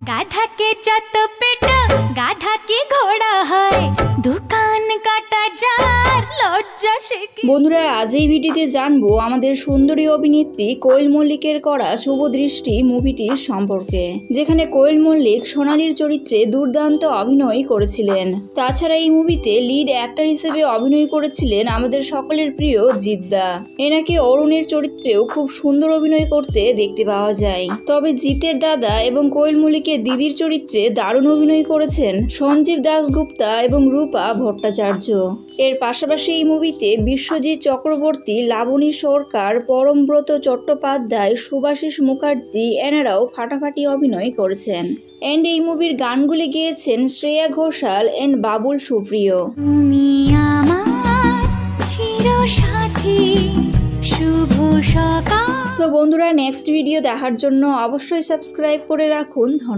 গাধা কে যত পেট গাধা কি ঘোড়া হয় দোকান কাটা যার লজ্জা সে কি। বন্ধুরা, আজ এই ভিডিওতে জানবো আমাদের সুন্দরী অভিনেত্রী কোয়েল মল্লিকের করা শুভ দৃষ্টি মুভিটির সম্পর্কে, যেখানে কোয়েল মল্লিক সোনালীর চরিত্রে দুর্দান্ত অভিনয় করেছিলেন। তাছাড়া এই মুভিতে লিড অ্যাক্টর হিসেবে অভিনয় করেছিলেন আমাদের সকলের প্রিয় জিদ্দা। এনাকে অরুণের চরিত্রেও খুব সুন্দর অভিনয় করতে দেখতে পাওয়া যায়। তবে জিতের দাদা এবং কোয়েল মল্লিকের দিদির চরিত্রে দারুণ অভিনয় করেছেন সঞ্জীব দাশগুপ্তা এবং রূপা ভট্টাচার্য। এর পাশাপাশি এই মুভিতে বিশ্বজিৎ চক্রবর্তী, লাবণী সরকার, পরমব্রত চট্টোপাধ্যায়, শুভাশিস মুখার্জি এনারাও ফাটাফাটি অভিনয় করেছেন। এন্ড এই মুভির গানগুলি গেয়েছেন শ্রেয়া ঘোষাল এন্ড বাবুল সুপ্রিয়। তুমি আমার চিরসাথী, শুভ সকাল। তো বন্ধুরা, নেক্সট ভিডিও দেখার জন্য অবশ্যই সাবস্ক্রাইব করে রাখুন। ধন্যবাদ।